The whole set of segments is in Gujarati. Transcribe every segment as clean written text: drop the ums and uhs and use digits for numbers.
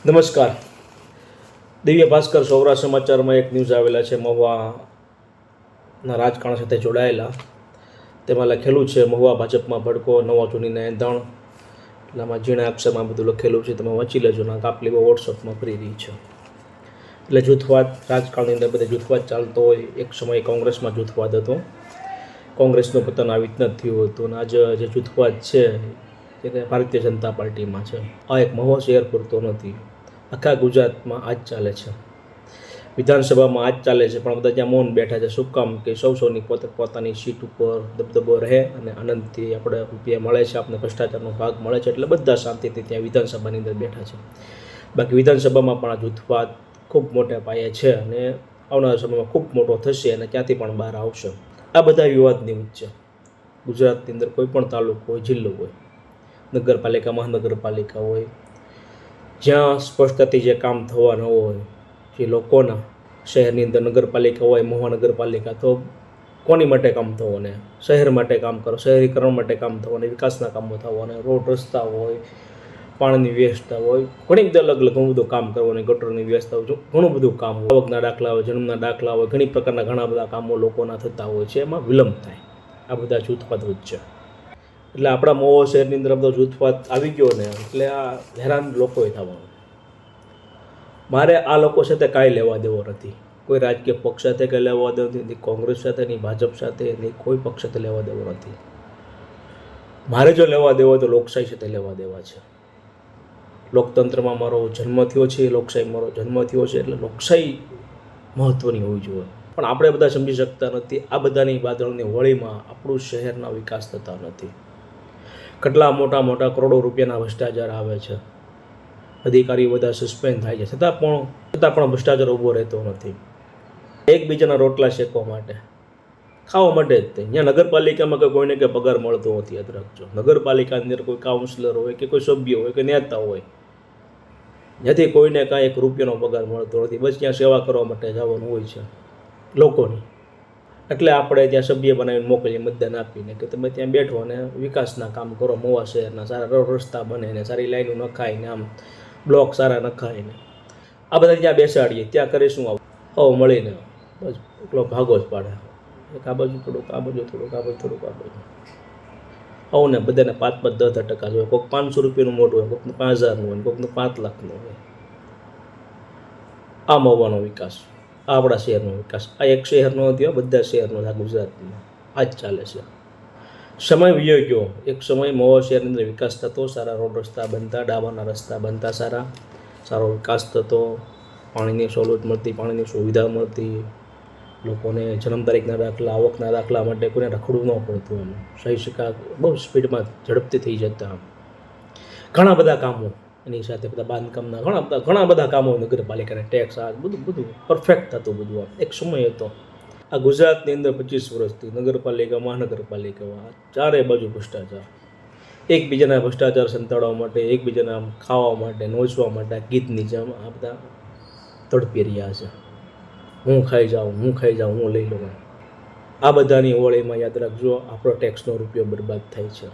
નમસ્કાર. દિવ્ય ભાસ્કર સૌરાષ્ટ્ર સમાચારમાં એક ન્યૂઝ આવેલા છે મહુવાના રાજકારણ સાથે જોડાયેલા. તેમાં લખેલું છે મહુવા ભાજપમાં ભડકો, નવા ચૂંટણીના એંધાણ. એટલામાં ઝીણા અક્ષરમાં બધું લખેલું છે, તમે વાંચી લેજો. ના કાપલી વોટ્સઅપમાં ફરી રહી છે. એટલે જૂથવાદ, રાજકારણની અંદર બધે જૂથવાદ ચાલતો હોય. એક સમયે કોંગ્રેસમાં જૂથવાદ હતો, કોંગ્રેસનું પતન આવી રીતના થયું હતું. અને આજે જે જૂથવાદ છે એ ભારતીય જનતા પાર્ટીમાં છે. આ એક મહુવા શહેર પૂરતો નથી, આખા ગુજરાતમાં આજ ચાલે છે. વિધાનસભામાં આજ ચાલે છે, પણ બધા ત્યાં મૌન બેઠા છે. શું કામ? કે સૌની પોતાની સીટ ઉપર દબદબો રહે અને આનંદથી આપણે રૂપિયા મળે છે, આપણે ભ્રષ્ટાચારનો ભાગ મળે છે, એટલે બધા શાંતિથી ત્યાં વિધાનસભાની અંદર બેઠા છે. બાકી વિધાનસભામાં પણ આ જૂથવાદ ખૂબ મોટા પાયે છે અને આવનારા સમયમાં ખૂબ મોટો થશે અને ત્યાંથી પણ બહાર આવશે. આ બધા વિવાદની વચ્ચે ગુજરાતની અંદર કોઈ પણ તાલુકો હોય, જિલ્લો હોય, નગરપાલિકા, મહાનગરપાલિકા હોય, જ્યાં સ્પષ્ટતાથી જે કામ થવાના હોય, જે લોકોના શહેરની અંદર નગરપાલિકા હોય, મહાનગરપાલિકા, તો કોની માટે કામ થવાને? શહેર માટે કામ કરો, શહેરીકરણ માટે કામ થવાને, વિકાસના કામો થવાના, રોડ રસ્તા હોય, પાણીની વ્યવસ્થા હોય, ઘણી બધી અલગ અલગ ઘણું બધું કામ કરવાનું, ગટરની વ્યવસ્થા હોય, ઘણું બધું કામ હોય, આવકના દાખલા હોય, જન્મના દાખલા હોય, ઘણી પ્રકારના ઘણા બધા કામો લોકોના થતા હોય છે. એમાં વિલંબ થાય આ બધા જૂથવાદ વચ્ચે. એટલે આપણા મહુવા શહેરની અંદર બધો જૂથવાદ આવી ગયો ને, એટલે આ હેરાન લોકોએ થવાનું. મારે આ લોકો સાથે કાંઈ લેવા દેવો નથી, કોઈ રાજકીય પક્ષ સાથે કંઈ લેવા દેવો નથી, કોંગ્રેસ સાથે નહીં, ભાજપ સાથે નહીં, કોઈ પક્ષ સાથે લેવા દેવો નથી. મારે જો લેવા દેવો તો લોકશાહી સાથે લેવા દેવા છે. લોકતંત્રમાં મારો જન્મ થયો છે, લોકશાહી મારો જન્મ થયો છે, એટલે લોકશાહી મહત્ત્વની હોવી જોઈએ. પણ આપણે બધા સમજી શકતા નથી. આ બધાની વાદળની હોળીમાં આપણું શહેરના વિકાસ થતા નથી. કેટલા મોટા મોટા કરોડો રૂપિયાના ભ્રષ્ટાચાર આવે છે, અધિકારીઓ બધા સસ્પેન્ડ થાય છે, છતાં પણ ભ્રષ્ટાચાર ઊભો રહેતો નથી. એકબીજાના રોટલા શેકવા માટે, ખાવા માટે જ તે. ત્યાં નગરપાલિકામાં કે કોઈને કે પગાર મળતો નથી, યાદ રાખજો. નગરપાલિકાની અંદર કોઈ કાઉન્સિલર હોય કે કોઈ સભ્ય હોય કે નેતા હોય, જ્યાંથી કોઈને કાંઈ એક રૂપિયાનો પગાર મળતો નથી. બસ ત્યાં સેવા કરવા માટે જવાનું હોય છે લોકોની. એટલે આપણે ત્યાં સભ્ય બનાવીને મોકલીએ, મતદાન આપીને, કે તમે ત્યાં બેઠો અને વિકાસના કામ કરો. મહુવા શહેરના સારા રસ્તા બને ને, સારી લાઈનો નખાઈને, આમ બ્લોક સારા નખાઈને, આ બધા ત્યાં બેસાડીએ. ત્યાં કરે શું? આવો મળીને બસ એટલો ભાગો જ પાડે. એક આ બાજુ થોડુંક, આ બાજુ થોડુંક, આ બાજુ થોડુંક, આ બાજુ આવું ને. બધાને 5-10% હોય. કોઈક 500 રૂપિયાનું મોટું હોય, કોઈકનું 5000નું હોય, કોઈકનું 5 લાખનું હોય. આ મહુવાનો વિકાસ, આ આપણા શહેરનો વિકાસ. આ એક શહેરનો નથી, બધા શહેરનો, આ ગુજરાતમાં આ જ ચાલે છે. સમય વયો ગયો. એક સમય મહુવા શહેરની અંદર વિકાસ થતો, સારા રોડ રસ્તા બનતા, ડાબાના રસ્તા બનતા, સારો વિકાસ થતો, પાણીની સવલત મળતી, પાણીની સુવિધા મળતી, લોકોને જન્મ તારીખના દાખલા, આવકના દાખલા માટે કોઈને રખડવું ન પડતું. એમ સહી શિકા બહુ સ્પીડમાં ઝડપથી થઈ જતા. ઘણા બધા કામો એની સાથે, બધા બાંધકામના ઘણા બધા કામો, નગરપાલિકાના ટેક્સ, આ બધું પરફેક્ટ થતું બધું. એક સમય હતો. આ ગુજરાતની અંદર 25 વર્ષથી નગરપાલિકા, મહાનગરપાલિકા, ચારે બાજુ ભ્રષ્ટાચાર. એકબીજાના ભ્રષ્ટાચાર સંતાડવા માટે, એકબીજાના ખાવા માટે, નોચવા માટે ગીતની જેમ આ બધા તડપી રહ્યા છે. હું ખાઈ જાઉં, હું લઈ લઉં. આ બધાની હોળીમાં યાદ રાખજો, આપણો ટેક્સનો રૂપિયો બરબાદ થાય છે.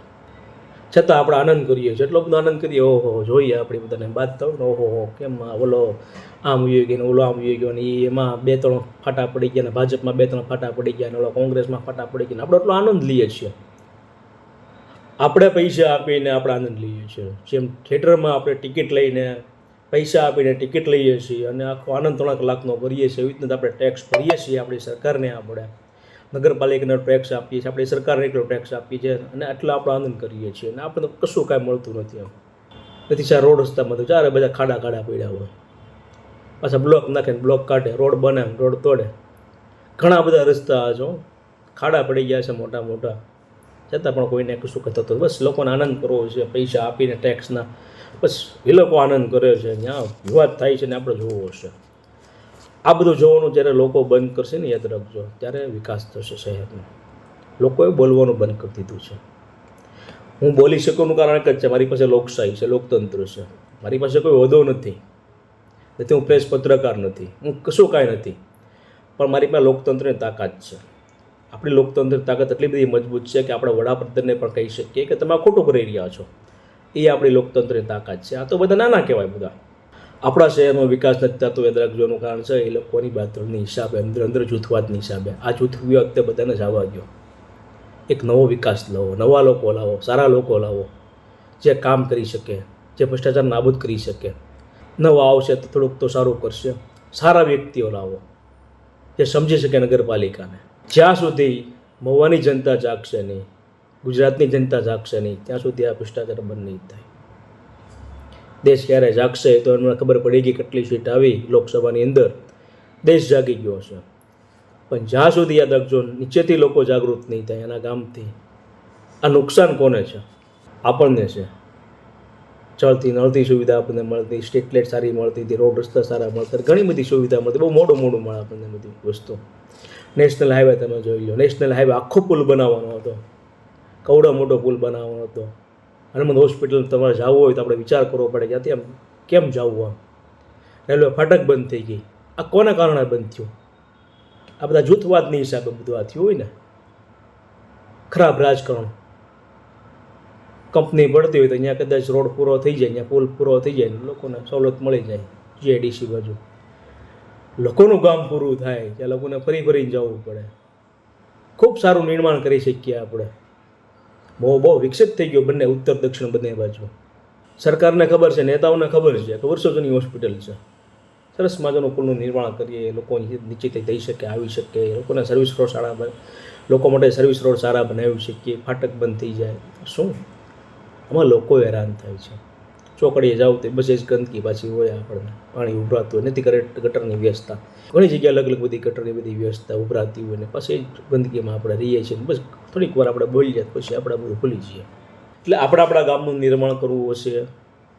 છતાં આપણે આનંદ કરીએ છીએ, એટલો બધો આનંદ કરીએ. ઓહો, જોઈએ આપણી બધાને બાદ થયો ને, ઓહો કેમ ઓલો આમ વયો ગયો ને, ઓલો આમ વયો ગયો ને, એમાં 2-3 ફાટા પડી ગયા ને, ભાજપમાં 2-3 ફાટા પડી ગયા ને, ઓલો કોંગ્રેસમાં ફાટા પડી ગયા ને, આપણે એટલો આનંદ લઈએ છીએ. આપણે પૈસા આપીને આપણે આનંદ લઈએ છીએ. જેમ થિયેટરમાં આપણે ટિકિટ લઈને, પૈસા આપીને ટિકિટ લઈએ છીએ અને આખો આનંદ 3 કલાકનો કરીએ છીએ, એવી રીતના આપણે ટેક્સ ભરીએ છીએ. આપણી સરકારને, આપણે નગરપાલિકાનો ટેક્સ આપીએ છીએ, આપણી સરકારને એટલો ટેક્સ આપીએ છીએ અને આટલો આપણે આનંદ કરીએ છીએ. અને આપણે કશું કાંઈ મળતું નથી. એમ નથી. સારા રોડ રસ્તામાં તો ચારે બધા ખાડા પડ્યા હોય, પાછા બ્લોક નાખીને બ્લોક કાઢે, રોડ બનાવે, રોડ તોડે. ઘણા બધા રસ્તા જો ખાડા પડી ગયા છે મોટા મોટા, છતાં પણ કોઈને કશું કહેતો. બસ લોકોને આનંદ કરવો છે, પૈસા આપીને ટેક્સના. બસ એ લોકો આનંદ કરે છે. ત્યાં વિવાદ થાય છે ને આપણે જોવો હશે. આ બધું જોવાનું જ્યારે લોકો બંધ કરશે ને, યાદ રાખજો, ત્યારે વિકાસ થશે શહેરનો. લોકોએ બોલવાનું બંધ કરી દીધું છે. હું બોલી શકુંનું કારણ એક જ છે, મારી પાસે લોકશાહી છે, લોકતંત્ર છે. મારી પાસે કોઈ હોદ્દો નથી, હું પ્રેસ પત્રકાર નથી, હું કશું કાંઈ નથી, પણ મારી પાસે લોકતંત્રની તાકાત છે. આપણી લોકતંત્રની તાકાત એટલી બધી મજબૂત છે કે આપણે વડાપ્રધાનને પણ કહી શકીએ કે તમે ખોટું કરી રહ્યા છો. એ આપણી લોકતંત્રની તાકાત છે. આ તો બધા નાના કહેવાય બધા. આપણા શહેરનો વિકાસ નથી થતો એ દ્રગ્જોનું કારણ છે એ લોકોની બાતળની હિસાબે અંદર જૂથવાદની હિસાબે. આ જૂથ વખતે બધાને જ આવવા દો. એક નવો વિકાસ લાવો, નવા લોકો લાવો, સારા લોકો લાવો, જે કામ કરી શકે, જે ભ્રષ્ટાચાર નાબૂદ કરી શકે. નવા આવશે તો થોડુંક તો સારું કરશે. સારા વ્યક્તિઓ લાવો જે સમજી શકે નગરપાલિકાને. જ્યાં સુધી મહુવાની જનતા જાગશે નહીં, ગુજરાતની જનતા જાગશે નહીં, ત્યાં સુધી આ ભ્રષ્ટાચાર બંધ નહીં થાય. દેશ ક્યારે જાગશે તો એમને ખબર પડી ગઈ કેટલી સીટ આવી લોકસભાની અંદર, દેશ જાગી ગયો છે. પણ જ્યાં સુધી આ દગજો નીચેથી લોકો જાગૃત નહીં થાય એના ગામથી, આ નુકસાન કોને છે? આપણને છે. ચલતી નળતી સુવિધા આપણને મળતી, સ્ટ્રીટ લાઇટ સારી મળતી હતી, રોડ રસ્તા સારા મળતા, ઘણી બધી સુવિધા મળતી, બહુ મોડું મળે આપણને બધી વસ્તુ. નેશનલ હાઈવે તમે જોઈ લો, નેશનલ હાઈવે આખો પુલ બનાવવાનો હતો, કવડો મોટો પુલ બનાવવાનો હતો. હનુમાન હોસ્પિટલ તમારે જવું હોય તો આપણે વિચાર કરવો પડે કે ત્યાંથી આમ કેમ જવું. આમ રેલવે ફાટક બંધ થઈ ગઈ. આ કોના કારણે બંધ થયું? આ બધા જૂથવાદની હિસાબે બધું આ થયું હોય ને. ખરાબ રાજકારણ. કંપની પડતી હોય તો અહીંયા કદાચ રોડ પૂરો થઈ જાય, અહીંયા પુલ પૂરો થઈ જાય, લોકોને સવલત મળી જાય. જીઆઈડીસી બાજુ લોકોનું કામ પૂરું થાય ત્યાં લોકોને ફરીને જવું પડે. ખૂબ સારું નિર્માણ કરી શકીએ આપણે. બહુ વિકસિત થઈ ગયો બંને ઉત્તર દક્ષિણ બંને બાજુ. સરકારને ખબર છે, નેતાઓને ખબર છે કે વર્ષો જૂની હોસ્પિટલ છે. સરસ મજાનું પુલનું નિર્માણ કરીએ, લોકો નીચેથી થઈ શકે, આવી શકે, લોકોને સર્વિસ રોડ સારા, લોકો માટે સર્વિસ રોડ સારા બનાવી શકીએ, ફાટક બંધ થઈ જાય. શું આમાં લોકો હેરાન થાય છે? ચોકડીએ જાવ તો બસ જ ગંદકી પાછી હોય, આપણને પાણી ઉભરાતું હોય, નથી કરે ગટરની વ્યવસ્થા. ઘણી જગ્યાએ અલગ અલગ બધી ગટરની બધી વ્યવસ્થા ઉભરાતી હોય ને પછી ગંદકીમાં આપણે રહીએ છીએ. બસ થોડીક વાર આપણે બોલી જાય પછી આપણે બધું ભૂલી જઈએ. એટલે આપણા ગામનું નિર્માણ કરવું હશે,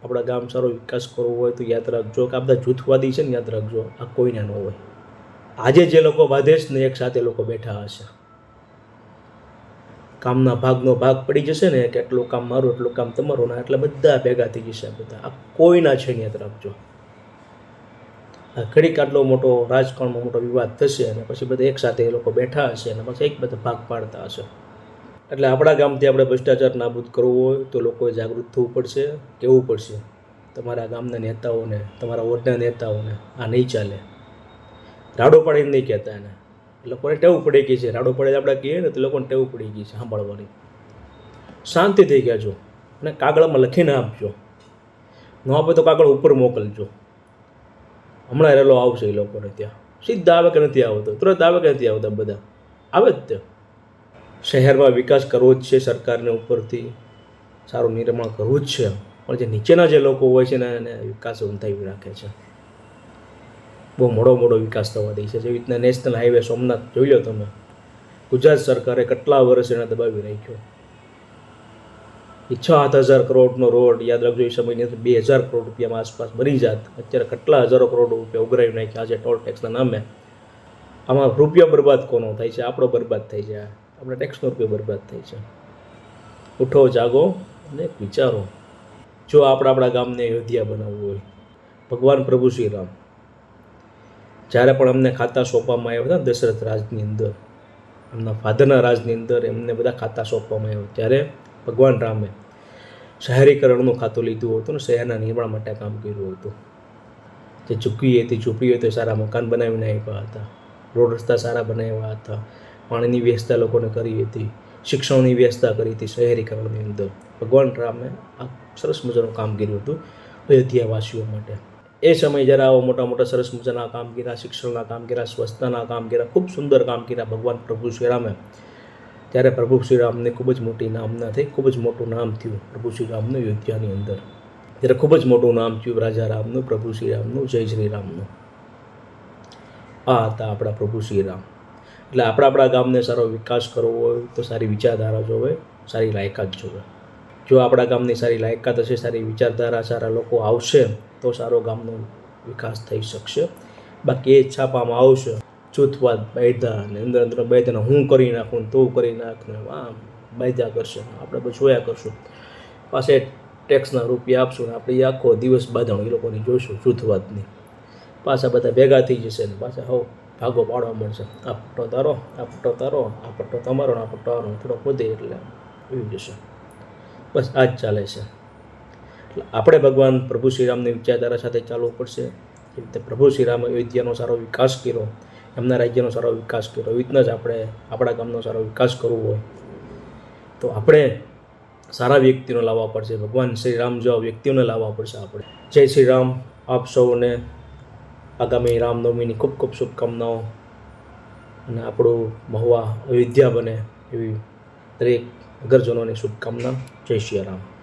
આપણા ગામ સારો વિકાસ કરવો હોય તો યાદ રાખજો કે આ બધા જૂથવાદી છે ને, યાદ રાખજો આ કોઈને ન હોય. આજે જે લોકો બાંધેશ ને એક સાથે લોકો બેઠા હશે, કામના ભાગનો ભાગ પડી જશે ને કે એટલું કામ મારું એટલું કામ તમારું, ને એટલે બધા ભેગા થઈ જશે. બધા આ કોઈના છે ને, યાદ રાખજો. આ ઘડીક આટલો મોટો રાજકારણમાં મોટો વિવાદ થશે અને પછી બધા એક સાથે એ લોકો બેઠા હશે અને પછી એક બધા ભાગ પાડતા હશે. એટલે આપણા ગામથી આપણે ભ્રષ્ટાચાર નાબૂદ કરવો હોય તો લોકોએ જાગૃત થવું પડશે, કહેવું પડશે તમારા ગામના નેતાઓને, તમારા વોર્ડના નેતાઓને આ નહીં ચાલે. રાડો પાડીને નહીં કહેતા એને. લોકોને ટેવું પડી ગઈ છે, રાડો પડે આપણે કહીએ ને તો લોકોને ટેવું પડી ગઈ છે સાંભળવાની. શાંતિથી કહેજો અને કાગળમાં લખીને આપજો. ન આપે તો કાગળ ઉપર મોકલજો. હમણાં રેલો આવશે એ લોકોને ત્યાં. સીધા આવે કે નથી આવતો, તુરંત આવે કે નથી આવતા, બધા આવે જ તે. શહેરમાં વિકાસ કરવો જ છે, સરકારને ઉપરથી સારું નિર્માણ કરવું જ છે. પણ જે નીચેના જે લોકો હોય છે ને એને વિકાસ ઊંધાવી રાખે છે. બહુ મોડો વિકાસ થવા દે છે. જેવી રીતના નેશનલ હાઈવે સોમનાથ જોઈ લો તમે, ગુજરાત સરકારે કેટલા વર્ષ એને દબાવી રાખ્યો. એ 6,000 કરોડનો રોડ, યાદ રાખજો એ સમયની અંદર 2,000 કરોડ રૂપિયામાં આસપાસ બની જાત. અત્યારે કેટલા હજારો કરોડ રૂપિયા ઉઘરાવી નાખ્યા છે ટોલ ટેક્સના નામે. આમાં રૂપિયા બરબાદ કોનો થાય છે? આપણો બરબાદ થઈ જાય, આપણે ટેક્સનો રૂપિયો બરબાદ થાય છે. ઉઠો, જાગો અને વિચારો. જો આપણા ગામને અયોધ્યા બનાવવું હોય, ભગવાન પ્રભુ શ્રી રામ જ્યારે પણ અમને ખાતા સોંપવામાં આવ્યા હતા દશરથ રાજની અંદર, એમના ફાધરના રાજની અંદર એમને બધા ખાતા સોંપવામાં આવ્યા, ત્યારે ભગવાન રામે શહેરીકરણનું ખાતું લીધું હતું ને શહેરના નિર્માણ માટે કામ કર્યું હતું. જે ઝૂંપડી હતી, ઝૂંપડી હતી, સારા મકાન બનાવીને આપ્યા હતા, રોડ રસ્તા સારા બનાવ્યા હતા, પાણીની વ્યવસ્થા લોકોને કરી હતી, શિક્ષણની વ્યવસ્થા કરી હતી. શહેરીકરણની અંદર ભગવાન રામે આ સરસ મજાનું કામ કર્યું હતું અયોધ્યાવાસીઓ માટે. એ સમયે જ્યારે આવા મોટા સરસ મજાના કામ કર્યા, શિક્ષણના કામ કર્યા, સ્વચ્છતાના કામ કર્યા, ખૂબ સુંદર કામ કર્યા ભગવાન પ્રભુ શ્રી રામે. ત્યારે પ્રભુ શ્રી રામને ખૂબ જ મોટી નામના થઈ, ખૂબ જ મોટું નામ થયું પ્રભુ શ્રી રામનું અયોધ્યાની અંદર. ત્યારે ખૂબ જ મોટું નામ થયું રાજા રામનું, પ્રભુ શ્રી રામનું, જય શ્રી રામનું. આ હતા આપણા પ્રભુ શ્રી રામ. એટલે આપણા ગામને સારો વિકાસ કરવો હોય તો સારી વિચારધારા જોવે, સારી લાયકાત જોવે. જો આપણા ગામની સારી લાયકાત હશે, સારી વિચારધારા, સારા લોકો આવશે તો સારો ગામનો વિકાસ થઈ શકશે. બાકી એ છાપામાં આવશે જૂથવાદ, બાયધા અને અંદર બાયધાને હું કરી નાખું ને તું કરી નાખ ને આમ બાયધા કરશે, આપણે બધું જોયા કરશું. પાસે ટેક્સના રૂપિયા આપશું ને આપણે આખો દિવસ બાંધણ એ લોકોની જોઈશું જૂથવાદની. પાછા બધા ભેગા થઈ જશે ને પાછા હવ ભાગો પાડવા મળશે. આ પટ્ટો તારો, આ પટ્ટો તારો, આ પટ્ટો તમારો, આ પટ્ટો તારો, થોડોક વધે એટલે એવી જશે. બસ આ જ ચાલે છે. એટલે આપણે ભગવાન પ્રભુ શ્રીરામની વિચારધારા સાથે ચાલવું પડશે. જે રીતે પ્રભુ શ્રીરામે અયોધ્યાનો સારો વિકાસ કર્યો, એમના રાજ્યનો સારો વિકાસ કર્યો, એવી રીતના જ આપણે આપણા ગામનો સારો વિકાસ કરવો હોય તો આપણે સારા વ્યક્તિઓને લાવવા પડશે. ભગવાન શ્રી રામ જેવા વ્યક્તિઓને લાવવા પડશે આપણે. જય શ્રી રામ. આપ સૌને આગામી રામનવમીની ખૂબ ખૂબ શુભકામનાઓ અને આપણું મહુવા અયોધ્યા બને એવી દરેક નગરજનોની શુભકામના. જય શ્રી રામ.